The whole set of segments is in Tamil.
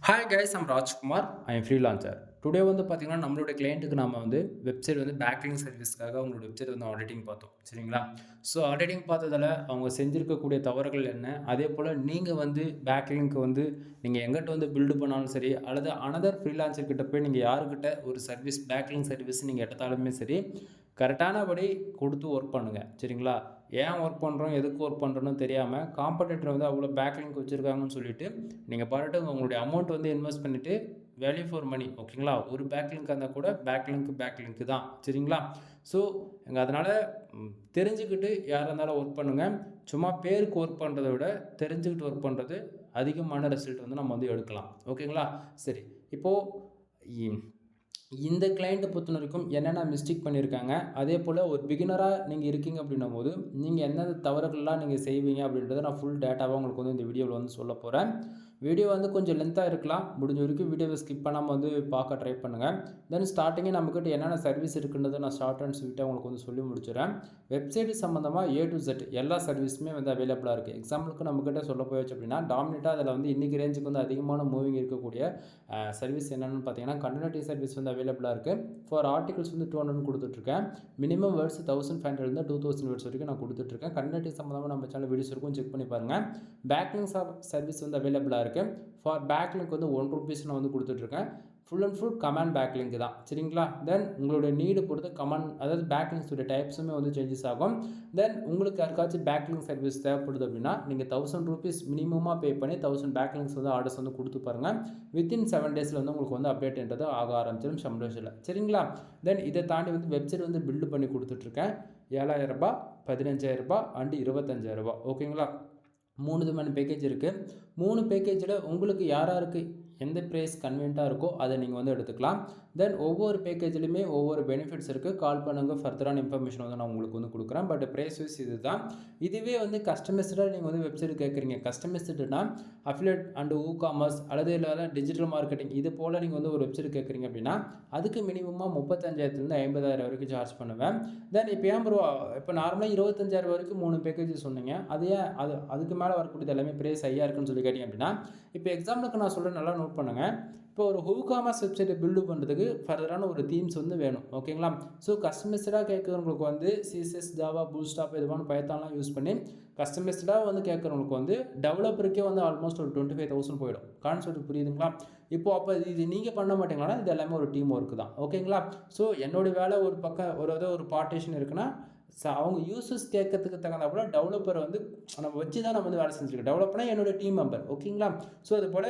Hi guys, I'm Rajkumar. I am freelancer. Today வந்து பார்த்தீங்கன்னா, நம்மளுடைய கிளையண்ட்டுக்கு நாம வந்து வெப்சைட் வந்து பேக்லிங்க் சர்வீஸ்க்காக அவங்களோட வெப்சைட் வந்து ஆடிட்டிங் பார்த்தோம். சரிங்களா? ஸோ ஆடிட்டிங் பார்த்ததுல அவங்க செஞ்சிருக்கக்கூடிய தவறுகள் என்ன? அதேபோல நீங்க வந்து பேக்லிங்க் வந்து நீங்க எங்கிட்ட வந்து பில்டு பண்ணாலும் சரி, அல்லது அனதர் ஃப்ரீலான்சர் கிட்ட போய் நீங்க யாருக்கிட்ட ஒரு சர்வீஸ் பேக்லிங்க் சர்வீஸ் நீங்க எடுத்தாலுமே சரி, கரெக்டானபடி குடுத்து ஒர்க் பண்ணுங்க. சரிங்களா? ஏன் ஒர்க் பண்றோம்? எதுக்கு ஒர்க் பண்றோம்னு தெரியாம, காம்படிட்டர் வந்து அவ்வளோ பேக்லிங்க் வச்சிருக்காங்கன்னு சொல்லிட்டு, நீங்க பாட்டுக்கு உங்களுடைய அமௌண்ட் வந்து இன்வெஸ்ட் பண்ணிட்டு, வேல்யூ ஃபார் மனி ஓகேங்களா? ஒரு பேக்லிங்க் இருந்தா கூட பேக்லிங்க் தான். சரிங்களா? ஸோ அதனால தெரிஞ்சுக்கிட்டு யாரா இருந்தாலும் ஒர்க் பண்ணுங்க. சும்மா பேருக்கு ஒர்க் பண்றத விட, தெரிஞ்சுக்கிட்டு ஒர்க் பண்றது அதிகமான ரிசல்ட் வந்து நம்ம வந்து எடுக்கலாம். ஓகேங்களா? சரி. இப்போ இ இந்த கிளையண்ட்ட பொறுத்தவரைக்கும் என்னென்ன மிஸ்டேக் பண்ணியிருக்காங்க, அதேபோல ஒரு பிகினரா நீங்க இருக்கீங்க அப்படின்னும்போது, நீங்க எந்தெந்த தவறுகள்லாம் நீங்க செய்வீங்க அப்படின்றத நான் ஃபுல் டேட்டாவா உங்களுக்கு வந்து இந்த வீடியோல வந்து சொல்லப் போறேன். வீடியோ வந்து கொஞ்சம் லென்த்தா இருக்கலாம். முடிஞ்ச வரைக்கும் வீடியோவ ஸ்கிப் பண்ணாம வந்து பார்க்க ட்ரை பண்ணுங்க. தென் ஸ்டார்ட்டிங்கே நம்மகிட்ட என்னென்ன சர்வீஸ் இருக்குன்றத நான் ஷார்ட் அண்ட் ஸ்வீட்டா உங்களுக்கு வந்து சொல்லி முடிச்சுர்றேன். வெப்சைட் சம்மந்தமா ஏ டூ இசட் எல்லா சர்வீஸுமே வந்து அவைலபிளா இருக்கு. எக்ஸாம்பிளுக்கு நம்மகிட்ட சொல்ல போயாச்சு அப்படின்னா, டாமினேட்டா அதில வந்து இன்னைக்கு ரேஞ்சுக்கு வந்து அதிகமான மூவிங் இருக்கக்கூடிய சர்வீஸ் என்னென்னு பார்த்தீங்கன்னா, கம்யூனிட்டி சர்வீஸ் வந்து அவைலபிளா இருக்கு. ஃபார் ஆர்டிகல்ஸ் வந்து 200 குடுத்துட்டுருக்கேன். மினிமம் வேர்ட்ஸ் 1500லேருந்து 2000 வேர்ட்ஸ் வரைக்கும் நான் குடுத்துட்டுருக்கேன். கம்யூனிட்டி சம்மந்தமா நம்ம சேனல் வீடியோஸ் இருக்கும். செக் பண்ணி பாருங்க. பேக்லிங்க் சர்வீஸ் வந்து அவைலபிளா இருக்கு. ஃபார் பேக்லிங்க் வந்து ₹1 நான் வந்து குடுத்துட்டுருக்கேன். Full and full comment backlink தான். சரிங்களா? தென் உங்களுடைய நீடு பொறுத்து கமாண்ட் அதாவது பேக்லிங்க்ஸோட டைப்ஸுமே வந்து சேஞ்சஸ் ஆகும். தென் உங்களுக்கு யாருக்காச்சும் பேக்லிங்க் சர்வீஸ் தேவைப்படுது அப்படின்னா, நீங்க ₹1000 மினிமமா பே பண்ணி 1000 பேக்லிங்க்ஸ் வந்து ஆர்டர்ஸ் வந்து குடுத்து பாருங்க. வித்தின் 7 டேஸ்ல வந்து உங்களுக்கு வந்து அப்டேட்ன்றது ஆக ஆரம்பிச்சிடும் சந்தோஷத்துல. சரிங்களா? தென் இத தாண்டி வந்து வெப்சைட் வந்து பில்ட் பண்ணி குடுத்துட்டுருக்கேன். ₹7000, ₹15,000 அண்ட் ₹25,000 ஓகேங்களா? 3 விதமான பேக்கேஜ் இருக்கு. 3 பேக்கேஜில உங்களுக்கு யாருக்கு எந்த பிரைஸ் கன்வீனியன்ட்டா இருக்கோ, அத நீங்க வந்து எடுத்துக்கலாம். தென் ஒவ்வொரு பேக்கேஜ்லயுமே ஒவ்வொரு பெனிஃபிட்ஸ் இருக்கு. கால் பண்ணுங்க. ஃபர்தரான இன்ஃபர்மேஷன் வந்து நான் உங்களுக்கு வந்து குடுக்குறேன். பட் பிரைஸ் வைஸ் இதுதான். இதுவே வந்து கஸ்டமைஸ்டா நீங்க வந்து வெப்சைட் கேட்குறீங்க. கஸ்டமைஸ்டுனா அஃபிலியேட் அண்ட் வூகாமர்ஸ் அல்லது இல்ல டிஜிட்டல் மார்க்கெட்டிங் இது போல நீங்க வந்து ஒரு வெப்சைட் கேட்குறீங்க அப்படின்னா, அதுக்கு மினிமமா 35,000லேருந்து 50,000 வரைக்கும் சார்ஜ் பண்ணுவேன். தென் இப்ப ஏன் ப்ரோ இப்ப நார்மலா 25,000 வரைக்கும் 3 பேக்கேஜ் சொன்னீங்க. அது ஏன் அதுக்கு மேல வரக்கூடியது எல்லாமே பிரைஸ் ஹையா இருக்குன்னு சொல்லி கேட்டீங்க அப்படின்னா, இப்ப எக்ஸாம்பிளுக்கு நான் சொல்றேன் நல்லா நோட் பண்ணுங்க. இப்போ ஒரு WooCommerce வெப்சைட் பில்ட் பண்றதுக்கு ஃபர்தரான ஒரு தீம்ஸ் வந்து வேணும். ஓகேங்களா? ஸோ கஸ்டமைஸ்டா கேட்கிறவங்களுக்கு வந்து CSS, Java, Bootstrap இதுமான பைத்தான்லாம் யூஸ் பண்ணி கஸ்டமைஸ்டா வந்து கேட்கிறவங்களுக்கு வந்து டெவலப்பருக்கே வந்து ஆல்மோஸ்ட் ஒரு 25,000 போயிடும். கான்செப்ட் புரியுதுங்களா? இப்போ அப்ப இது நீங்க பண்ண மாட்டீங்களான்னா, இது எல்லாமே ஒரு டீம் ஒர்க் தான். ஓகேங்களா? ஸோ என்னோட வேலை ஒரு பக்கம் ஒரு பார்ட்டிஷன் இருக்குன்னா, அவங்க யூசர்ஸ் கேட்கறதுக்கு தகுந்தாப்புல டெவலப்பர் வந்து நம்ம வச்சு தான் நம்ம வந்து வேலை செஞ்சுருக்கோம். டெவலப்பர்னா என்னோட டீம் மெம்பர். ஓகேங்களா? ஸோ அதுபோல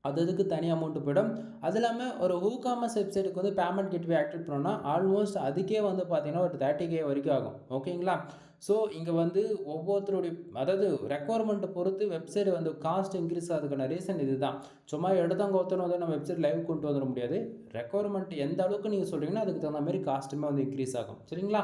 அதுக்கு தனி அமௌண்ட் போயிடும். அது இல்லாம ஒரு WooCommerce வெப்சைட்டுக்கு வந்து பேமெண்ட் கேட்வே ஆக்டிவேட் பண்ணணும்னா, ஆல்மோஸ்ட் அதுக்கே வந்து பார்த்தீங்கன்னா, ஒரு 30K வரைக்கும் ஆகும். ஓகேங்களா? ஸோ இங்க வந்து ஒவ்வொருத்தருடைய அதாவது ரெக்வயர்மெண்ட்ட பொறுத்து வெப்சைட் வந்து காஸ்ட் இன்கிரீஸ் ஆகுறதுக்கான ரீசன் இதுதான். சும்மா எடுத்தவங்க வந்து நம்ம வெப்சைட் லைவ் கொண்டு வந்துட முடியாது. ரெக்வயர்மெண்ட் எந்த அளவுக்கு நீங்க சொல்றீங்கன்னா, அதுக்கு தகுந்த மாரி காஸ்ட்டுமே வந்து இன்கிரீஸ் ஆகும். சரிங்களா?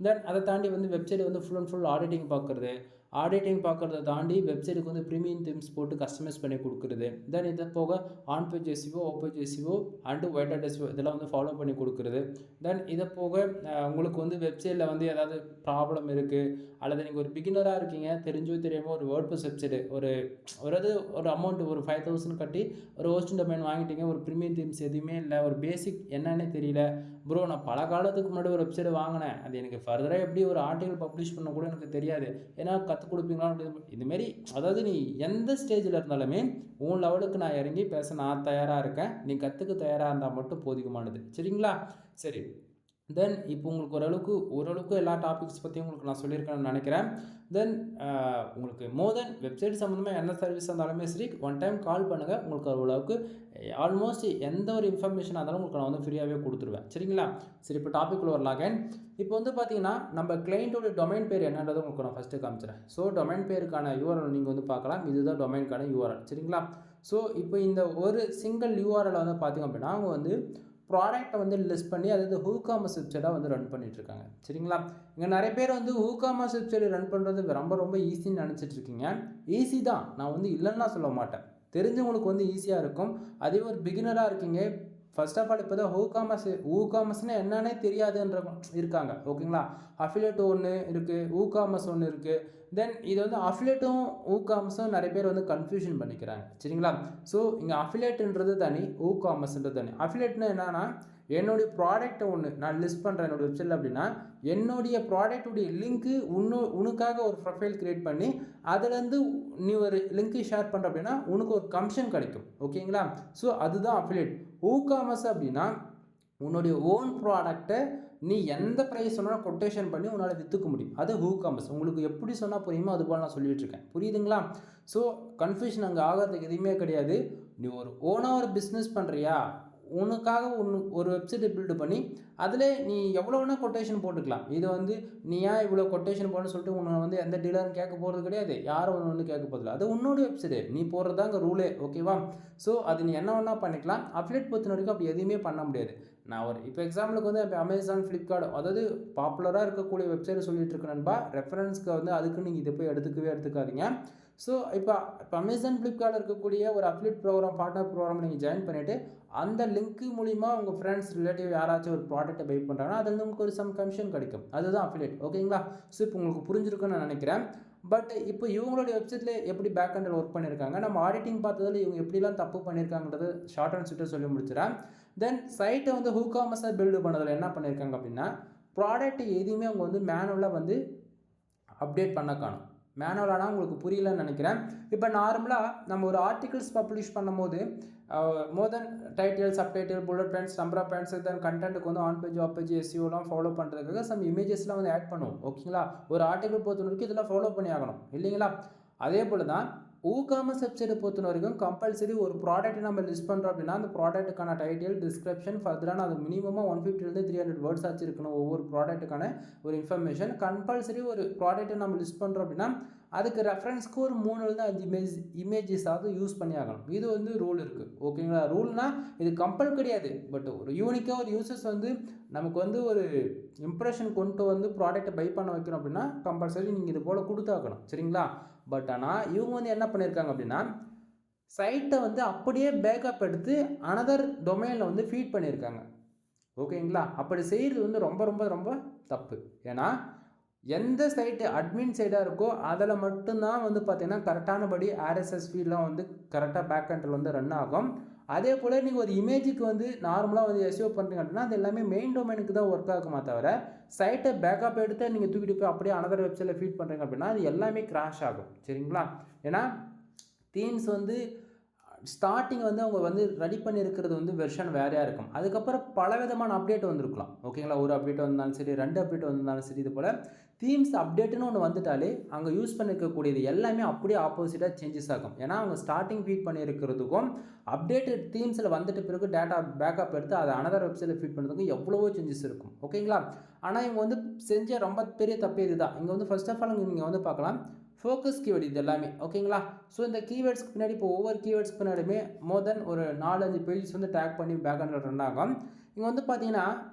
தென் அத தாண்டி வந்து வெப்சைட் வந்து ஃபுல் அண்ட் ஃபுல் ஆடிட்டிங் பார்க்கறது. ஆடிட்டிங் பார்க்கறத தாண்டி வெப்சைட்டுக்கு வந்து பிரீமியம் தீம்ஸ் போட்டு கஸ்டமைஸ் பண்ணி குடுக்குறது. தென் இது போக on page SEO, off page SEO and white hat SEO இதெல்லாம் வந்து ஃபாலோ பண்ணி குடுக்குறது. தென் இத போக உங்களுக்கு வந்து வெப்சைட்ல வந்து ஏதாவது ப்ராப்ளம் இருக்கு, அல்லது நீங்க ஒரு பிகினரா இருக்கீங்க, தெரிஞ்சோ தெரியாமோ ஒரு வேர்ட்பிரஸ் வெப்சைட் ஒரு அமௌண்ட் ஒரு 5,000 கட்டி ஒரு ஹோஸ்டிங் டொமைன் வாங்கிட்டீங்க. ஒரு பிரீமியம் தீம்ஸ் எதுவுமே இல்ல. ஒரு பேசிக் என்னன்னே தெரியல. ப்ரோ நான் பல காலத்துக்கு முன்னாடி ஒரு வெப்சைட் வாங்குனேன். அது எனக்கு ஃபர்தரா எப்படி ஒரு ஆர்டிகிள் பப்ளிஷ் பண்ண கூட எனக்கு தெரியாது. ஏன்னா கத்துக் குடுப்பீங்களா? இதுமாரி அதாவது நீ எந்த ஸ்டேஜ்ல இருந்தாலுமே, உன் லெவலுக்கு நான் இறங்கி பேச நான் தயாரா இருக்கேன். நீ கத்துக்க தயாரா இருந்தா மட்டும் போதுமானது. சரிங்களா? சரி. தென் இப்போ உங்களுக்கு ஓரளவுக்கு எல்லா டாபிக்ஸ் பத்தியும் உங்களுக்கு நான் சொல்லியிருக்கேன்னு நினைக்கிறேன். தென் உங்களுக்கு மோர் தென் வெப்சைட் சம்மந்தமா என்ன சர்வீஸா இருந்தாலுமே சரி, ஒன் டைம் கால் பண்ணுங்க. உங்களுக்கு ஓரளவுக்கு ஆல்மோஸ்ட் எந்த ஒரு இன்ஃபர்மேஷனா இருந்தாலும் உங்களுக்கு நான் வந்து ஃப்ரீயாவே குடுத்துருவேன். சரிங்களா? சரி இப்போ டாபிக்குள்ள வரலாம் அகைன். இப்போ வந்து பார்த்தீங்கன்னா, நம்ம கிளையண்ட்டோட டொமைன் பேர் என்னன்றத உங்களுக்கு நான் ஃபர்ஸ்ட்டு காமிச்சுறேன். ஸோ டொமைன் பேருக்கான URL நீங்க வந்து பார்க்கலாம். இதுதான் டொமைனுக்கான URL. சரிங்களா? ஸோ இப்போ இந்த ஒரு சிங்கிள் URL வந்து பார்த்தீங்க அப்படின்னா, அவங்க வந்து ப்ராடக்ட்ட வந்து லிஸ்ட் பண்ணி அதாவது WooCommerce வெப்சைட்டா வந்து ரன் பண்ணிட்டு இருக்காங்க. சரிங்களா? இங்க நெறைய பேர் வந்து WooCommerce வெப்சைட் ரன் பண்றது ரொம்ப ஈஸின்னு நெனச்சிட்டு இருக்கீங்க. ஈஸி தான். நான் வந்து இல்லன்னு சொல்ல மாட்டேன். தெரிஞ்சவங்களுக்கு வந்து ஈஸியா இருக்கும். அதே ஒரு பிகினரா இருக்கீங்க. ஃபர்ஸ்ட் ஆஃப் ஆல் இப்போ தான் ஊகாமர்ஸ்னால் என்னன்னே தெரியாதுன்ற இருக்காங்க. ஓகேங்களா? அஃபிலியேட் ஒன்று இருக்குது, ஊகாமர்ஸ் ஒன்று இருக்குது. தென் இது வந்து அஃபிலியேட்டும் ஊகாமர்ஸும் நிறைய பேர் வந்து கன்ஃபியூஷன் பண்ணிக்கிறாங்க. சரிங்களா? ஸோ இங்கே அஃபிலியேட்ன்றது தனி, ஊகாமர்ஸ்ன்றது தனி. அஃபிலியேட்னா என்னன்னா, என்னுடைய ப்ராடக்ட்டை ஒன்று நான் லிஸ்ட் பண்ணுறேன் என்னோடய வெப்சைட்டில் அப்படின்னா, என்னுடைய ப்ராடக்ட்டுடைய லிங்க்கு உனக்காக ஒரு ப்ரொஃபைல் க்ரியேட் பண்ணி அதுலேருந்து நீ ஒரு லிங்க்கு ஷேர் பண்ணுற அப்படின்னா உனக்கு ஒரு கமிஷன் கிடைக்கும். ஓகேங்களா? ஸோ அதுதான் அஃபிலியேட். ஊகாமர்ஸ் அப்படின்னா உன்னுடைய ஓன் ப்ராடக்டை நீ எந்த ப்ரைஸ் சொன்னாலும் கொட்டேஷன் பண்ணி உன்னால் விற்றுக்க முடியும். அது ஊகாமர்ஸ். உங்களுக்கு எப்படி சொன்னால் புரியுமோ அது போல் நான் சொல்லிகிட்ருக்கேன். புரியுதுங்களா? ஸோ கன்ஃபியூஷன் அங்கே ஆகிறதுக்கு எதுவுமே கிடையாது. நீ ஒரு ஓனாக ஒரு பிஸ்னஸ் பண்ணுறியா, உனக்காக ஒரு வெப்சைட்டை பில்டு பண்ணி அதில் நீ எவ்வளோ வேணால் கொட்டேஷன் போட்டுக்கலாம். இது வந்து நீ ஏன் இவ்வளோ கொட்டேஷன் போடணும்னு சொல்லிட்டு உன்னை வந்து எந்த டீலரும் கேட்க போகிறது கிடையாது, யாரும் ஒன்று வந்து கேட்க போகிறதில்ல. அது உன்னோட வெப்சைட்டு, நீ போடுறது தான் அங்கே ரூலே. ஓகேவா? ஸோ அது நீ என்ன வேணா பண்ணிக்கலாம். அஃபிலியேட் பொறுத்த வரைக்கும் அப்படி எதுவுமே பண்ண முடியாது. நான் ஒரு இப்போ எக்ஸாம்பிளுக்கு வந்து இப்போ அமேசான், ஃப்ளிப்கார்ட், அதாவது பாப்புலராக இருக்கக்கூடிய வெப்சைட் சொல்லிட்டு இருக்கேன்பா. ரெஃபரன்ஸ்க்கு வந்து அதுக்கு நீங்கள் இதை போய் எடுத்துக்காதீங்க. ஸோ இப்போ அமேசான், ஃப்ளிப்கார்ட்டில் இருக்கக்கூடிய ஒரு அஃபிலியேட் ப்ரோக்ராம், பார்ட்னர் ப்ரோக்ராம் நீங்கள் ஜாயின் பண்ணிவிட்டு அந்த லிங்க்கு மூலிமா உங்கள் ஃப்ரெண்ட்ஸ், ரிலேட்டிவ் யாராச்சும் ஒரு ப்ராடக்ட்டை பை பண்ணுறாங்கன்னா அதுலேருந்து உங்களுக்கு ஒரு சம் கமிஷன் கிடைக்கும். அதுதான் அஃபிலியேட். ஓகேங்களா? ஸோ இப்போ உங்களுக்கு புரிஞ்சிருக்குன்னு நான் நினைக்கிறேன். பட் இப்போ இவங்களுடைய வெப்சைட்டில் எப்படி பேக் எண்டில் ஒர்க் பண்ணியிருக்காங்க, நம்ம ஆடிட்டிங் பார்த்ததில் இவங்க எப்படிலாம் தப்பு பண்ணியிருக்காங்கிறது ஷார்ட் அண்ட் ஸ்வீட்டாக சொல்லி முடிச்சிடறேன். தென் சைட்டை வந்து ஊகாமர்ஸாக பில்டு பண்ணதில் என்ன பண்ணியிருக்காங்க அப்படின்னா, ப்ராடக்ட் எதையுமே அவங்க வந்து மேனுவலாக வந்து அப்டேட் பண்ண காணும். மேனுவலானா உங்களுக்கு புரியலன்னு நினைக்கிறேன். இப்போ நார்மலாக நம்ம ஒரு ஆர்டிகல்ஸ் பப்ளிஷ் பண்ணும்போது more then title, subtitle, bullet points, number of points, then கண்டென்ட்டுக்கு வந்து ஆன் பேஜ், ஆஃப் பேஜ், எஸ்இஓலாம் ஃபாலோ பண்ணுறதுக்காக சம் இமேஜஸ்லாம் வந்து ஆட் பண்ணுவோம். ஓகேங்களா? ஒரு ஆர்டிகல் பொறுத்த வரைக்கும் இதெல்லாம் ஃபாலோ பண்ணி ஆகணும் இல்லைங்களா? அதே போல் தான் ஊகாமர்ஸ் வெப்சைட்டை பொறுத்த வரைக்கும் கம்பல்சரி ஒரு ப்ராடக்ட்டை நம்ம லிஸ்ட் பண்ணுறோம் அப்படின்னா அந்த ப்ராடக்ட்டுக்கான டைட்டில், டிஸ்கிரிப்ஷன், ஃபர்தரான அது மினிமமாக 150 300 வேர்ட்ஸ் ஆச்சு இருக்கணும். ஒவ்வொரு ப்ராடக்ட்டுக்கான ஒரு இன்ஃபர்மேஷன் கம்பல்சரி ஒரு ப்ராடக்ட்டை நம்ம லிஸ்ட் பண்ணுறோம் அப்படின்னா அதுக்கு ரெஃபரன்ஸ்க்கு ஒரு 3-5 இமேஜஸாவது யூஸ் பண்ணி ஆகணும். இது வந்து ரூல் இருக்குது. ஓகேங்களா? ரூல்னால் இது கம்பல் கிடையாது. பட் ஒரு யூனிக்காக ஒரு யூசர்ஸ் வந்து நமக்கு வந்து ஒரு இம்ப்ரெஷன் கொண்டு வந்து ப்ராடக்ட்டை பை பண்ண வைக்கணும் அப்படின்னா கம்பல்சரி நீங்கள் இது போல் கொடுத்தாக்கணும். சரிங்களா? பட் ஆனால் இவங்க வந்து என்ன பண்ணியிருக்காங்க அப்படின்னா சைட்டை வந்து அப்படியே பேக்கப் எடுத்து அனதர் டொமைனில் வந்து ஃபீட் பண்ணியிருக்காங்க. ஓகேங்களா? அப்படி செய்கிறது வந்து ரொம்ப ரொம்ப ரொம்ப தப்பு. ஏன்னா எந்த சைட்டு அட்மின் சைடாக இருக்கோ அதில் மட்டும்தான் வந்து பார்த்திங்கன்னா கரெக்டானபடி ஆர்எஸ்எஸ் ஃபீட்லாம் வந்து கரெக்டாக பேக் எண்டில் வந்து ரன் ஆகும். அதே போல் நீங்கள் ஒரு இமேஜுக்கு வந்து நார்மலாக வந்து எஸ்இஓ பண்ணுறீங்க அப்படின்னா அது எல்லாமே மெயின் டொமைனுக்கு தான் ஒர்க் ஆகுமா தவிர சைட்டை பேக்கப் எடுத்து நீங்கள் தூக்கிட்டு போய் அப்படியே அனதர் வெப்சைட்டில் ஃபீட் பண்ணுறீங்க அப்படின்னா அது எல்லாமே கிராஷ் ஆகும். சரிங்களா? ஏன்னா தீம்ஸ் வந்து ஸ்டார்டிங் வந்து அவங்க வந்து ரெடி பண்ணியிருக்கிறது வந்து வெர்ஷன் வேறையாக இருக்கும். அதுக்கப்புறம் பல விதமான அப்டேட் வந்திருக்கலாம். ஓகேங்களா? ஒரு அப்டேட் வந்தாலும் சரி, 2 அப்டேட் வந்தாலும் சரி, இது போல் தீம்ஸ் அப்டேட்டுன்னு ஒன்று வந்துட்டாலே அங்கே யூஸ் பண்ணியிருக்கக்கூடியது எல்லாமே அப்படியே ஆப்போசிட்டாக சேஞ்சஸ் ஆகும். ஏன்னா அவங்க ஸ்டார்டிங் ஃபீட் பண்ணியிருக்கிறதுக்கும் அப்டேட்டட் தீம்ஸில் வந்துட்டு பிறகு டேட்டா பேக்கப் எடுத்து அதை அனதர் வெப்சைட்டில் ஃபீட் பண்ணுறதுக்கும் எவ்வளவோ சேஞ்சஸ் இருக்கும். ஓகேங்களா? ஆனால் இவங்க வந்து செஞ்ச ரொம்ப பெரிய தப்பு இதுதான். இங்கே வந்து ஃபர்ஸ்ட் ஆஃப் ஆல் நீங்கள் வந்து பார்க்கலாம் ஃபோக்கஸ் கீவேர்டு இது எல்லாமே. ஓகேங்களா? ஸோ இந்த கீவேர்ட்ஸ்க்கு பின்னாடி இப்போ ஒவ்வொரு கீவேர்ட்ஸ்க்கு பின்னாடியுமே மோர் தென் ஒரு 4-5 பேஜஸ் வந்து டேக் பண்ணி பேக்அண்டில் ரன் ஆகும். இங்கே வந்து பார்த்தீங்கன்னா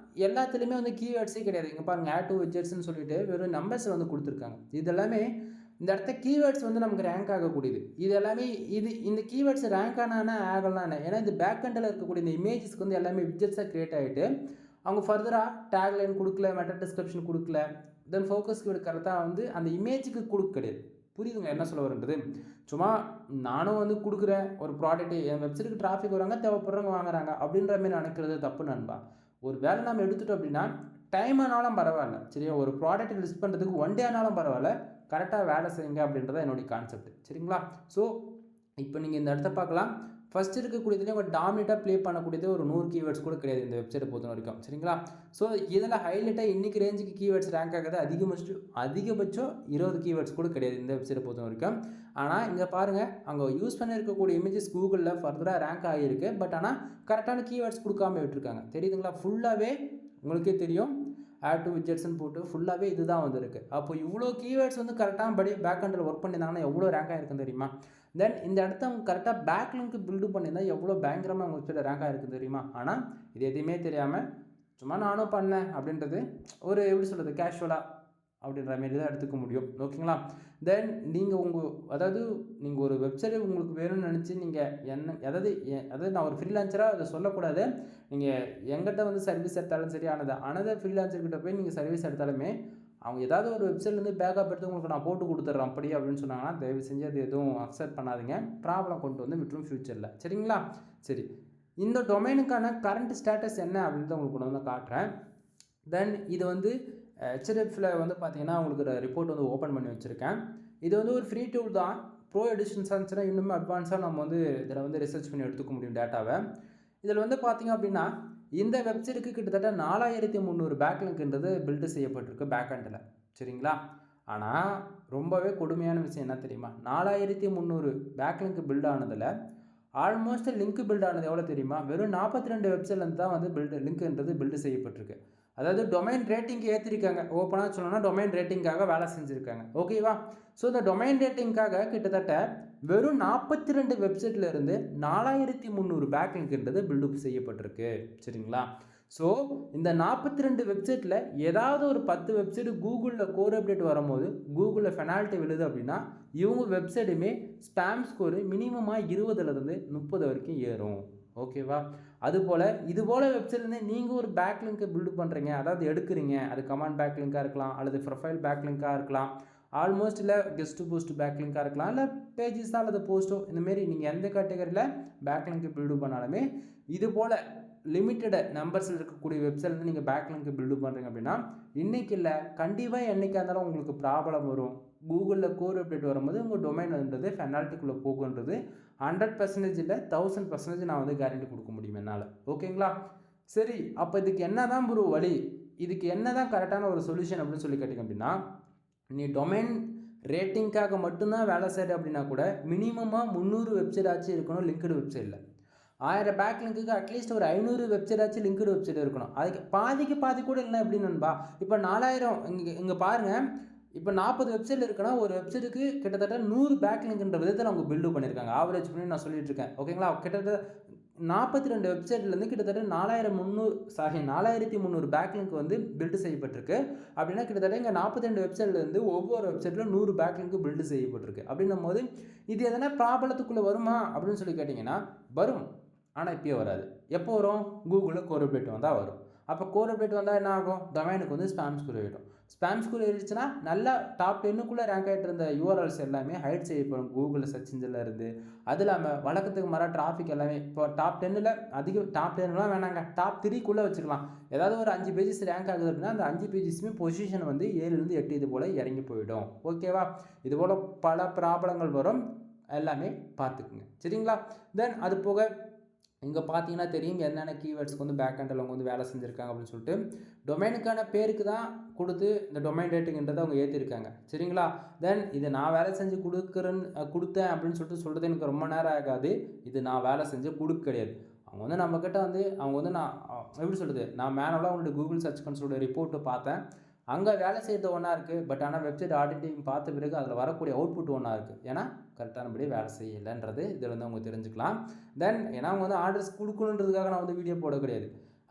எல்லாத்துலேயுமே வந்து கீவேர்ட்ஸே கிடையாது. இங்கே பாருங்கள் ஆட் டு விட்ஜெட்ஸ்னு சொல்லிட்டு வெறும் நம்பர்ஸில் வந்து கொடுத்துருக்காங்க. இது எல்லாமே இந்த இடத்த கீவேர்ட்ஸ் வந்து நமக்கு ரேங்க் ஆகக்கூடியது. இது எல்லாமே இந்த கீவேர்ட்ஸ் ரேங்க் ஆனால் ஆகலாம். ஏன்னா இந்த பேக்அண்டில் இருக்கக்கூடிய இந்த இமேஜஸ்க்கு வந்து எல்லாமே விட்ஜெட்ஸாக க்ரியேட் ஆகிட்டு அவங்க ஃபர்தராக டேக்லைன் கொடுக்கல, மெட்டா டிஸ்கிரிப்ஷன் கொடுக்கல, தென் ஃபோக்கஸ் கீவேர்டு கரெக்டாக வந்து அந்த இமேஜுக்கு கொடுக்க கிடையாது. புரியுதுங்க என்ன சொல்ல வரன்றது? சும்மா நானும் வந்து கொடுக்குறேன் ஒரு ப்ராடக்ட்டு, என் வெப்சைட்டுக்கு டிராஃபிக் வராங்க, தேவைப்படுறவங்க வாங்குறாங்க அப்படின்ற மாதிரி நினைக்கிறது தப்பு நண்பா. ஒரு வேலை நம்ம எடுத்துட்டோம் அப்படின்னா டைம் ஆனாலும் பரவாயில்ல. சரியா? ஒரு ப்ராடக்ட் லிஸ்ட் பண்ணுறதுக்கு 1 டே ஆனாலும் பரவாயில்ல, கரெக்டாக வேலை செய்யுங்க அப்படின்றத என்னுடைய கான்செப்ட். சரிங்களா? ஸோ இப்போ நீங்கள் இந்த இடத்த பார்க்கலாம். ஃபஸ்ட் இருக்கக்கூடியதுலேயே அவங்க டாமினேட்டாக ப்ளே பண்ணக்கூடியது ஒரு 100 கீவேர்ட்ஸ் கூட கிடையாது இந்த வெப்சைட்டை பொறுத்த வரைக்கும். சரிங்களா? ஸோ இதில் ஹைலைட்டாக இன்றைக்கி ரேஞ்சுக்கு கீவேர்ட்ஸ் ரேங்க் ஆகுது அதிகபட்சம் 20 கீவேர்ட்ஸ் கூட கிடையாது இந்த வெப்சைட்டை பொறுத்த வரைக்கும். ஆனால் இங்கே பாருங்கள், அங்கே யூஸ் பண்ணியிருக்கக்கூடிய இமேஜஸ் கூகுளில் ஃபர்தராக ரேங்க் ஆகியிருக்கு. பட் ஆனால் கரெக்டான கீவேர்ட்ஸ் கொடுக்காம விட்டுருக்காங்க. தெரியுதுங்களா? ஃபுல்லாகவே உங்களுக்கே தெரியும் ஆட் டு விட்ஜெட்ஸ்ன்னு போட்டு ஃபுல்லாகவே இது தான் வந்துருக்கு. அப்போ இவ்வளோ கீவேர்ட்ஸ் வந்து கரெக்டாக படி பேக்அண்டில் ஒர்க் பண்ணியிருந்தாங்கன்னா எவ்வளோ ரேங்க் ஆகிருக்குன்னு தெரியுமா? தென் இந்த இடத்த அவங்க கரெக்டாக பேக் லிங்க் பில்டு பண்ணியிருந்தால் எவ்வளோ பயங்கரமாக அவங்க வெப்சைட்டில் ரேங்க் ஆகிருக்குன்னு தெரியுமா? ஆனால் இது எதுவுமே தெரியாமல் சும்மா நானும் பண்ணேன் அப்படின்றது ஒரு எப்படி சொல்கிறது கேஷுவலாக அப்படின்ற மாரி தான் எடுத்துக்க முடியும். ஓகேங்களா? தென் நீங்கள் அதாவது நீங்கள் ஒரு வெப்சைட் உங்களுக்கு வேணும்னு நினச்சி நீங்கள் அதாவது நான் ஒரு ஃப்ரீலான்சராக அதை சொல்லக்கூடாது. நீங்கள் எங்கிட்ட வந்து சர்வீஸ் எடுத்தாலும் சரி, அனதர் ஃப்ரீலான்சர்கிட்ட போய் நீங்கள் சர்வீஸ் எடுத்தாலுமே அவங்க ஏதாவது ஒரு வெப்சைட்லேருந்து பேக்கப் எடுத்து உங்களுக்கு நான் போட்டு கொடுத்துட்றேன் அப்படி அப்படின்னு சொன்னாங்கன்னா, தயவு செஞ்சு அது எதுவும் அக்செப்ட் பண்ணாதீங்க. ப்ராப்ளம் கொண்டு வந்து விட்டுரும் ஃப்யூச்சரில். சரிங்களா? சரி. இந்த டொமைனுக்கான கரண்ட் ஸ்டேட்டஸ் என்ன அப்படின்றத உங்களுக்கு கொண்டு வந்து காட்டுறேன். தென் இது வந்து ஹெச்டிஎஃப்ல வந்து பார்த்தீங்கன்னா, உங்களுக்கு ஒரு ரிப்போர்ட் வந்து ஓப்பன் பண்ணி வச்சுருக்கேன். இது வந்து ஒரு ஃப்ரீ டூல் தான். ப்ரோ எடிஷன்ஸ் இருந்துச்சுன்னா இன்னுமே அட்வான்ஸாக நம்ம வந்து இதில் வந்து ரிசர்ச் பண்ணி எடுத்துக்க முடியும் டேட்டாவை. இதில் வந்து பார்த்தீங்க அப்படின்னா, இந்த வெப்சைட்டுக்கு கிட்டத்தட்ட 4300 பேக்லிங்க்ன்றது பில்டு செய்யப்பட்டிருக்கு பேக்எண்டில். சரிங்களா? ஆனால் ரொம்பவே கொடுமையான விஷயம் என்ன தெரியுமா? 4300 பேக்லிங்க் பில்ட் ஆனதில் ஆல்மோஸ்ட் லிங்க் பில்ட் ஆனது எவ்வளோ தெரியுமா? வெறும் 42 வெப்சைட்லேருந்து தான் வந்து லிங்க்ன்றது பில்டு செய்யப்பட்டிருக்கு. அதாவது டொமைன் ரேட்டிங்க்கு ஏற்றிருக்காங்க. ஓப்பனாக சொல்லணும்னா டொமைன் ரேட்டிங்காக வேலை செஞ்சுருக்காங்க. ஓகேவா? ஸோ இந்த டொமைன் ரேட்டிங்காக கிட்டத்தட்ட வெறும் 42 வெப்சைட்டில் இருந்து 4300 பேக்லிங்க்ன்றது பில்டப் செய்யப்பட்டிருக்கு. சரிங்களா? ஸோ இந்த 42 வெப்சைட்டில் ஏதாவது ஒரு 10 வெப்சைட் கூகுளில் கோர் அப்டேட் வரும்போது கூகுளில் பெனால்ட்டி விழுது அப்படின்னா இவங்க வெப்சைட்டுமே ஸ்பேம் ஸ்கோரு மினிமமாக 20லேருந்து 30 வரைக்கும் ஏறும். ஓகேவா? அதுபோல் இதுபோல் வெப்சைட்லேருந்து நீங்கள் ஒரு பேக்லிங்க்கை பில்டு பண்ணுறீங்க, அதாவது எடுக்கிறீங்க. அது கமாண்ட் பேக்லிங்காக இருக்கலாம், அல்லது ப்ரொஃபைல் பேக்லிங்காக இருக்கலாம், ஆல்மோஸ்ட் இல்லை கெஸ்ட் போஸ்ட் பேக்லிங்காக இருக்கலாம், இல்லை பேஜஸாக அல்லது போஸ்ட்டோ இந்தமாரி நீங்கள் எந்த கேட்டகரியில் பேக்லிங்க்கு பில்டு பண்ணாலுமே இது போல் லிமிட்டட் நம்பர்ஸில் இருக்கக்கூடிய வெப்சைட்லேருந்து நீங்கள் பேக்லிங்க்கு பில்டு பண்ணுறீங்க அப்படின்னா இன்றைக்கி இல்லை கண்டிப்பாக என்றைக்காக இருந்தாலும் உங்களுக்கு ப்ராப்ளம் வரும். கூகுளில் கோர் அப்டேட் வரும்போது உங்கள் டொமைன்ன்றது பெனால்ட்டிக்குள்ளே போகுன்றது 100% இல்லை 1000% நான் வந்து கேரண்டி கொடுக்க முடியும் என்னால். ஓகேங்களா? சரி, அப்போ இதுக்கு என்ன தான் ப்ரோ வழி, இதுக்கு என்ன தான் கரெக்டான ஒரு சொல்யூஷன் அப்படின்னு சொல்லி கேட்டிங்க அப்படின்னா, நீ டொமைன் ரேட்டிங்காக மட்டும்தான் வேலை செய்கிற அப்படின்னா கூட மினிமமாக 300 வெப்சைட் ஆச்சு இருக்கணும் லிங்க்டு வெப்சைட்டில். 1000 பேக் லிங்க்குக்கு அட்லீஸ்ட் ஒரு 500 வெப்சைட் ஆச்சு லிங்க்டு வெப்சைட் இருக்கணும். அதுக்கு பாதி கூட இல்லை எப்படின்னு நண்பா. இப்போ 4000 இங்கே பாருங்கள், இப்போ 40 வெப்சைட் இருக்குன்னா ஒரு வெப்சைட்டுக்கு கிட்டத்தட்ட 100 பேக் லிங்க்ன்ற விதத்தில் அவங்க பில்டு பண்ணியிருக்காங்க. ஆவரேஜ் பண்ணி நான் சொல்லிட்டு இருக்கேன். ஓகேங்களா? கிட்டத்தட்ட 42 வெப்சைட்லேருந்து கிட்டத்தட்ட 4300 பேக் லிங்க் வந்து பில்டு செய்யப்பட்டிருக்கு. அப்படின்னா கிட்டத்தட்ட இங்கே 42 வெப்சைட்லேருந்து ஒவ்வொரு வெப்சைட்டில் 100 பேக் லிங்க் பில்டு செய்யப்பட்டிருக்கு. அப்படின்னும் போது இது எதனா ப்ராப்ளத்துக்குள்ளே வருமா அப்படின்னு சொல்லி கேட்டிங்கன்னா வரும். ஆனால் இப்போயே வராது. எப்போ வரும்? கூகுளில் கோர் அப்டேட் வந்தால் வரும். அப்போ கோர் அப்டேட் வந்தால் என்ன ஆகும்? டொமைனுக்கு வந்து ஸ்பேம் ஸ்கோர் ஏறிடும். ஸ்பேம் ஸ்கோர் ஏறிடுச்சுன்னா நல்லா டாப் 10க்குள்ளே ரேங்க் ஆகிட்டு இருந்த யூஆர்எல்ஸ் எல்லாமே ஹைட் செய்யப்படும் கூகுளில் சர்ச் இன்ஜினில் இருந்து. அது இல்லாமல் வழக்கத்துக்கு மாறாக டிராஃபிக் எல்லாமே இப்போ டாப் 10ல் அதிகம், டாப் 10லாம் வேணாங்க, டாப் 3க்குள்ளே வச்சுக்கலாம். ஏதாவது ஒரு 5 பேஜஸ் ரேங்க் ஆகுது அப்படின்னா அந்த 5 பேஜஸுமே பொசிஷன் வந்து 7லேருந்து 8 இது போல் இறங்கி போயிடும். ஓகேவா? இது போல் பல ப்ராப்ளங்கள் வரும், எல்லாமே பார்த்துக்குங்க. சரிங்களா? தென் அது போக இங்கே பார்த்தீங்கன்னா தெரியும் என்னென்ன கீவேர்ட்ஸ்க்கு வந்து பேக் எண்டில் அவங்க வந்து வேலை செஞ்சுருக்காங்க அப்படின்னு சொல்லிட்டு டொமைனுக்கான பேருக்கு தான் கொடுத்து இந்த டொமைன் ரேட்டிங்ன்றதை அவங்க ஏற்றிருக்காங்க. சரிங்களா? தென் இது நான் வேலை செஞ்சு கொடுத்தேன் அப்படின்னு சொல்கிறது எனக்கு ரொம்ப நேரம் ஆகாது. இது நான் வேலை செஞ்சு கொடுக்க கிடையாது. அவங்க வந்து நம்மக்கிட்ட வந்து அவங்க வந்து நான் எப்படி சொல்கிறது, நான் மேனுவலாக அவங்களுடைய கூகுள் சர்ச் கன்சோலோட ரிப்போர்ட்டு பார்த்தேன். அங்கே வேலை செய்கிறது ஒன்றா இருக்குது. பட் ஆனால் வெப்சைட் ஆடிட்டிங் பார்த்த பிறகு அதில் வரக்கூடிய அவுட்புட் ஒன்றா இருக்குது. ஏன்னா கரெக்டானபடி வேலை செய்யலைன்றது இதில் வந்து அவங்க தெரிஞ்சுக்கலாம். தென் ஏன்னா அவங்க வந்து ஆர்டர்ஸ் கொடுக்கணுன்றதுக்காக நான் வந்து வீடியோ போட கிடையாது.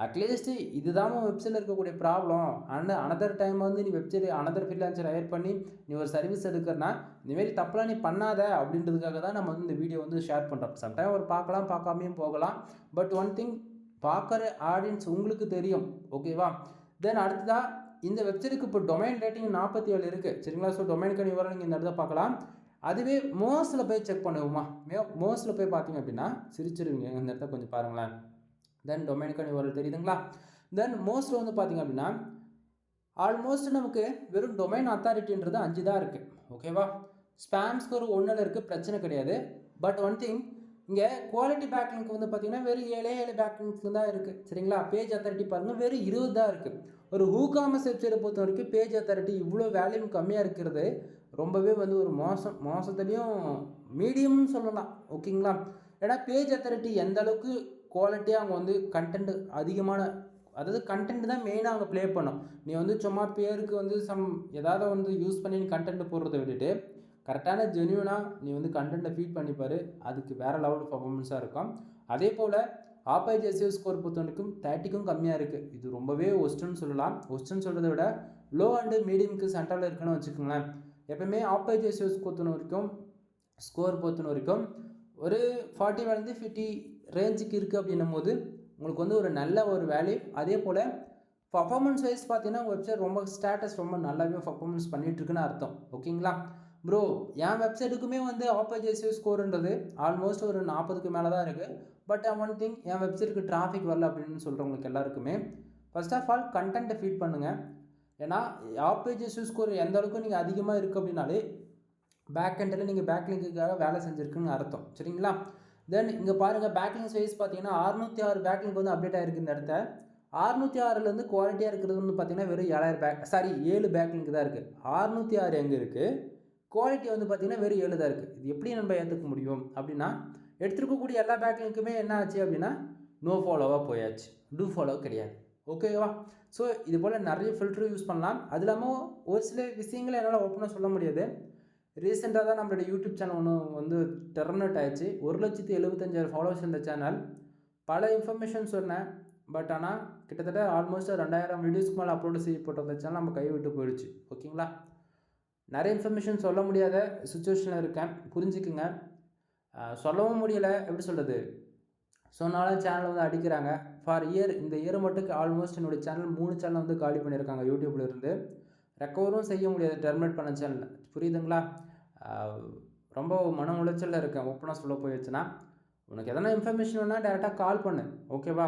அட்லீஸ்ட் இதுதான் வெப்சைட்டில் இருக்கக்கூடிய ப்ராப்ளம். அனதர் டைம் வந்து நீ வெப்சைட் அனதர் ஃப்ரீலான்சர் ஹையர் பண்ணி நீ ஒரு சர்வீஸ் எடுக்கிறனா இந்தமாரி தப்பெல்லாம் நீ பண்ணாத அப்படின்றதுக்காக தான் நம்ம வந்து இந்த வீடியோ வந்து ஷேர் பண்ணுறோம். சம்டைம் ஒரு பார்க்கலாம், பார்க்காமையும் போகலாம். பட் ஒன் திங், பார்க்குற ஆடியன்ஸ் உங்களுக்கு தெரியும். ஓகேவா? தென் அடுத்ததாக இந்த வெப்சைட்டுக்கு இப்போ டொமைன் ரேட்டிங் 47 இருக்குது. சரிங்களா? ஸோ டொமைனுக்கான விவரம் நீங்கள் இந்த இடத்துல பார்க்கலாம். அதுவே மோஸ்ட்டில் போய் செக் பண்ணுவோமா? மோஸ்ட்டில் போய் பார்த்தீங்க அப்படின்னா சிரிச்சிருவீங்க. இந்த இடத்த கொஞ்சம் பாருங்களேன். தென் டொமைனுக்கான விவரம் தெரியுதுங்களா? தென் மோஸ்ட்டில் வந்து பார்த்தீங்க அப்படின்னா ஆல்மோஸ்ட் நமக்கு வெறும் டொமைன் அத்தாரிட்டின்றது 5 தான் இருக்குது. ஓகேவா? ஸ்பேம் ஸ்கோர் 1ல் இருக்குது, பிரச்சனை கிடையாது. பட் ஒன் திங், இங்கே குவாலிட்டி பேக்லிங்க் வந்து பார்த்தீங்கன்னா வெறும் 7 பேக்லிங்க்ஸ் தான் இருக்குது. சரிங்களா? பேஜ் அத்தாரிட்டி பாருங்கள், வெறும் 20 தான் இருக்குது. ஒரு WooCommerce வெப்சைட்டை பொறுத்த வரைக்கும் பேஜ் அத்தாரிட்டி இவ்வளோ வேல்யூம் கம்மியாக இருக்கிறது ரொம்பவே வந்து ஒரு மோசத்துலேயும் மீடியம்னு சொல்லலாம். ஓகேங்களா? ஏன்னா பேஜ் அத்தாரிட்டி எந்த அளவுக்கு குவாலிட்டியாக அவங்க வந்து கண்டென்ட் அதிகமான, அதாவது கண்டென்ட் தான் மெயினாக அவங்க ப்ளே பண்ணும். நீ வந்து சும்மா பேருக்கு வந்து ஏதாவது வந்து யூஸ் பண்ணி நீ கண்டென்ட் போடுறதை விட்டுட்டு கரெக்டான ஜென்யூனாக நீ வந்து கண்டென்ட்டை ஃபீட் பண்ணிப்பார், அதுக்கு வேறு லெவல் பர்ஃபார்மன்ஸாக இருக்கும். அதே போல் ஆப்பேஜ் எஸ்இஓ ஸ்கோர் பொறுத்த வரைக்கும் 30க்கும் கம்மியாக இருக்குது. இது ரொம்பவே ஒஸ்ட்டுன்னு சொல்லலாம். ஒஸ்ட்டுன்னு சொல்கிறத விட லோ அண்டு மீடியமுக்கு சென்டரில் இருக்குன்னு வச்சுக்கோங்களேன். எப்போயுமே ஆஃப் பேஜ் எஸ்இஓ ஸ்கோர் பொறுத்த வரைக்கும் ஒரு 40 50 ரேஞ்சுக்கு இருக்குது அப்படின்னும் போது உங்களுக்கு வந்து ஒரு நல்ல ஒரு வேல்யூ. அதே போல் பர்ஃபார்மன்ஸ் வைஸ் பார்த்தீங்கன்னா வெப்சைட் ரொம்ப ஸ்டேட்டஸ் ரொம்ப நல்லாவே பர்ஃபார்மன்ஸ் பண்ணிகிட்ருக்குன்னு அர்த்தம். ஓகேங்களா ப்ரோ? என் வெப்சைட்டுக்குமே வந்து ஆஃப் பேஜ் எஸ்இஓ ஸ்கோருன்றது ஆல்மோஸ்ட் ஒரு 40க்கு மேலே தான் இருக்குது. பட் ஒன் திங், என் வெப்சைட்டுக்கு டிராஃபிக் வரல அப்படின்னு சொல்கிறவங்களுக்கு எல்லாருக்குமே ஃபர்ஸ்ட் ஆஃப் ஆல் கண்டென்ட்டை ஃபீட் பண்ணுங்கள். ஏன்னா ஆஃப் பேஜ் எஸ்இஓ ஸ்கோர் எந்த அளவுக்கு நீங்கள் அதிகமாக இருக்குது அப்படின்னாலே பேக் எண்டில் நீங்கள் பேக்லிங்க்குக்காக வேலை செஞ்சுருக்குன்னு அர்த்தம். சரிங்களா? தென் இங்கே பாருங்கள், பேக்லிங்ஸ் வைஸ் பார்த்தீங்கன்னா 606 பேக்லிங்க் வந்து அப்டேட் ஆகிருக்கு. இந்த இடத்த 606லேருந்து குவாலிட்டியாக இருக்கிறது வந்து பார்த்தீங்கன்னா வெறும் 7 பேக்லிங்க் தான் இருக்குது. 606 எங்கே இருக்குது, குவாலிட்டி வந்து பார்த்தீங்கன்னா வெறும் 7 தான் இருக்குது. இது எப்படி நம்ம ஏற்றுக்க முடியும் அப்படின்னா, எடுத்துருக்கக்கூடிய எல்லா பேக்லிங்க்குமே என்ன ஆச்சு அப்படின்னா நோ ஃபாலோவாக போயாச்சு, டூ ஃபாலோ கிடையாது. ஓகேவா? ஸோ இது போல் நிறைய ஃபில்டரும் யூஸ் பண்ணலாம். அது இல்லாமல் ஒரு சில விஷயங்களை என்னால் ஓப்பனாக சொல்ல முடியாது. ரீசெண்டாக தான் நம்மளோட யூடியூப் சேனல் ஒன்று வந்து டெர்மினேட் ஆகிடுச்சு. 1,75,000 ஃபாலோவர்ஸ் இந்த சேனல். பல இன்ஃபர்மேஷன் சொன்னேன். பட் ஆனால் கிட்டத்தட்ட ஆல்மோஸ்ட் 2000 வீடியோஸ்க்கு மேலே அப்லோடு செய்யப்பட்ட அந்த சேனல் நம்ம கை விட்டு போயிடுச்சு. ஓகேங்களா? நிறைய இன்ஃபர்மேஷன் சொல்ல முடியாத சுச்சுவேஷனில் இருக்கேன், புரிஞ்சுக்குங்க. சொல்லவும் முடியலை, எப்படி சொல்கிறது, சொன்னாலும் சேனல் வந்து அடிக்கிறாங்க. ஃபார் இந்த இயர் மட்டும் ஆல்மோஸ்ட் என்னுடைய சேனல் 3 சேனல் வந்து காலி பண்ணியிருக்காங்க யூடியூப்ல இருந்து. ரெக்கவரும் செய்ய முடியாது டெர்மினேட் பண்ண சேனல். புரியுதுங்களா? ரொம்ப மன உளைச்சலில் இருக்கேன் ஓப்பனாக சொல்ல போயிடுச்சுன்னா. உனக்கு எதனா இன்ஃபர்மேஷன் வேணால் டேரெக்டாக கால் பண்ணு, ஓகேவா?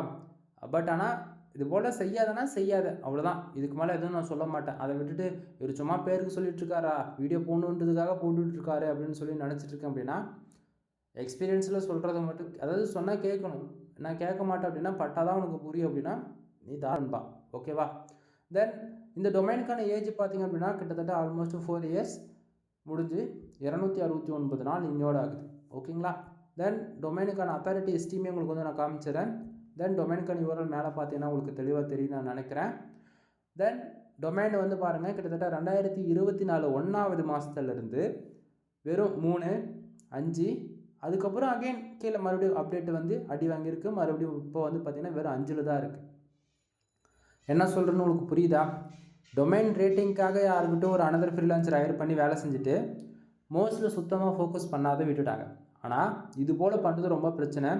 பட் ஆனால் இது போல் செய்யாத, அவ்வளோதான். இதுக்கு மேலே எதுவும் நான் சொல்ல மாட்டேன். அதை விட்டுட்டு இவர் சும்மா பேருக்கு சொல்லிட்டுருக்காரா, வீடியோ போகணுன்றதுக்காக போட்டுட்ருக்காரு அப்படின்னு சொல்லி நினச்சிட்ருக்கேன் அப்படின்னா, எக்ஸ்பீரியன்ஸில் சொல்கிறத மட்டும், அதாவது சொன்னால் கேட்கணும். நான் கேட்க மாட்டேன் அப்படின்னா, பட்டாதான் உனக்கு புரியும் அப்படின்னா நீ தான்பா, ஓகேவா? தென் இந்த டொமைனுக்கான ஏஜ் பார்த்திங்க அப்படின்னா கிட்டத்தட்ட ஆல்மோஸ்ட் 4 இயர்ஸ் முடிஞ்சு 269 நாள் இன்னோட ஆகுது. ஓகேங்களா? தென் டொமைனுக்கான அத்தாரிட்டி எஸ்டிமே உங்களுக்கு வந்து நான் காமிச்சிடறேன். தென் டொமைனுக்கான யூஆர்எல் மேலே பார்த்தீங்கன்னா உங்களுக்கு தெளிவாக தெரியும் நான் நினைக்கிறேன். தென் டொமைன் வந்து பாருங்கள், கிட்டத்தட்ட 2024 1வது மாதத்துலேருந்து வெறும் 3, 5, அதுக்கப்புறம் அகைன் கீழே மறுபடியும் அப்டேட் வந்து அடி வாங்கியிருக்கு. மறுபடியும் இப்போ வந்து பார்த்திங்கன்னா வெறும் 5ல் தான் இருக்குது. என்ன சொல்கிறேன்னு உங்களுக்கு புரியுதா? டொமைன் ரேட்டிங்காக யாருக்கிட்ட ஒரு அனதர் ஃப்ரீலான்சர் ஹையர் பண்ணி வேலை செஞ்சுட்டு மோஸ்ட்டில் சுத்தமாக ஃபோக்கஸ் பண்ணாத விட்டுட்டாங்க. ஆனால் இது போல் பண்ணுறது ரொம்ப பிரச்சனை.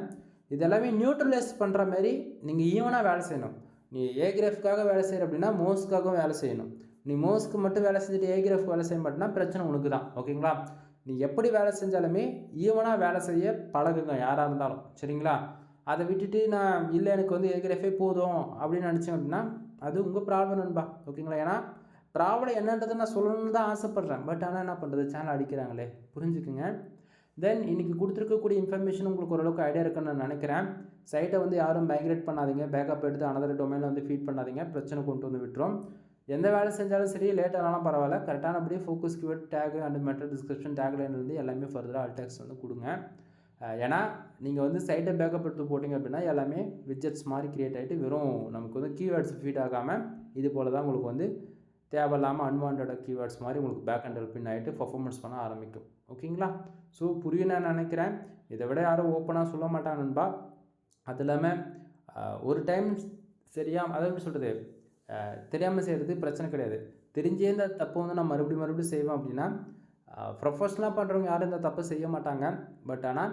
இது எல்லாமே நியூட்ரலைஸ் பண்ணுற மாதிரி நீங்கள் ஈவனாக வேலை செய்யணும். நீ ஏகிராஃப்காக வேலை செய்கிற அப்படின்னா மோஸ்க்காகவும் வேலை செய்யணும். நீ மோஸ்க்கு மட்டும் வேலை செஞ்சுட்டு ஏகிராஃப் வேலை செய்ய மாட்டேன்னா பிரச்சனை உனக்கு தான். ஓகேங்களா? நீ எப்படி வேலை செஞ்சாலுமே ஈவனாக வேலை செய்ய பழகுங்க யாராக இருந்தாலும். சரிங்களா? அதை விட்டுட்டு நான் இல்லை எனக்கு வந்து ஏகிராஃபே போதும் அப்படின்னு நினச்சேன் அப்படின்னா அது உங்கள் ப்ராப்ளம் நண்பா. ஓகேங்களா? ஏன்னா ப்ராப்ளம் என்னன்றதை நான் சொல்லணும்னு தான் ஆசைப்பட்றேன். பட் ஆனால் என்ன பண்ணுறது, சேனல் அடிக்கிறாங்களே, புரிஞ்சுக்குங்க. தென் இன்றைக்கி கொடுத்துருக்கக்கூடிய இன்ஃபர்மேஷன் உங்களுக்கு ஓரளவுக்கு ஐடியா இருக்குன்னு நான் நினைக்கிறேன். சைட்டை வந்து யாரும் மைக்ரேட் பண்ணாதீங்க, பேக்கப் எடுத்து அனதர் டொமைனில் வந்து ஃபீட் பண்ணாதீங்க, பிரச்சனை கொண்டு வந்து விட்டுரும். எந்த வேலை செஞ்சாலும் சரி, லேட்டானாலும் பரவாயில்ல, கரெக்டானபடியே focus keyword tag and meta description டேக்லைன்லேருந்து எல்லாமே ஃபர்தராக ஆல்டெக்ஸ் வந்து கொடுங்க. ஏன்னா நீங்கள் வந்து சைட்டை பேக்கப் எடுத்து போட்டிங்க அப்படின்னா எல்லாமே விட்ஜெட்ஸ் மாதிரி க்ரியேட் ஆகிட்டு வெறும் நமக்கு வந்து கீவேர்ட்ஸ் ஃபீட் ஆகாமல் இது போல் தான் உங்களுக்கு வந்து தேவையில்லாமல் அன்வான்ட் கீவேர்ட்ஸ் மாதிரி உங்களுக்கு பேக் அண்ட் பின் ஆகிட்டு பர்ஃபார்மன்ஸ் பண்ண ஆரம்பிக்கும். ஓகேங்களா? ஸோ புரியும் நான் நினைக்கிறேன். இதை விட யாரும் ஓப்பனாக சொல்ல மாட்டாங்க நண்பா. அது இல்லாமல் ஒரு டைம் அதாவது எப்படி சொல்கிறது, தெரியாமல் செய்கிறது பிரச்சனை கிடையாது. தெரிஞ்சே இந்த தப்பை வந்து நான் மறுபடியும் செய்வேன் அப்படின்னா ப்ரொஃபஷ்னலாக பண்ணுறவங்க யாரும் இந்த தப்பை செய்ய மாட்டாங்க. பட் ஆனால்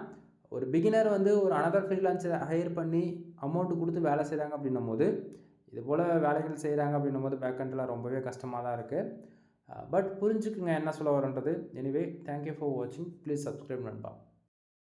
ஒரு பிகினர் வந்து ஒரு அனதர் ஃப்ரீலான்சர் ஹையர் பண்ணி அமௌண்ட்டு கொடுத்து வேலை செய்கிறாங்க அப்படின்னும் போது, இது போல் வேலைகள் செய்கிறாங்க அப்படின்னும் போது பேக்கெண்டில் ரொம்பவே கஷ்டமாக தான் இருக்குது. பட் புரிஞ்சுக்குங்க என்ன சொல்ல வரன்றது. எனிவே, தேங்க்யூ ஃபார் வாட்சிங். ப்ளீஸ் சப்ஸ்கிரைப் நண்பா.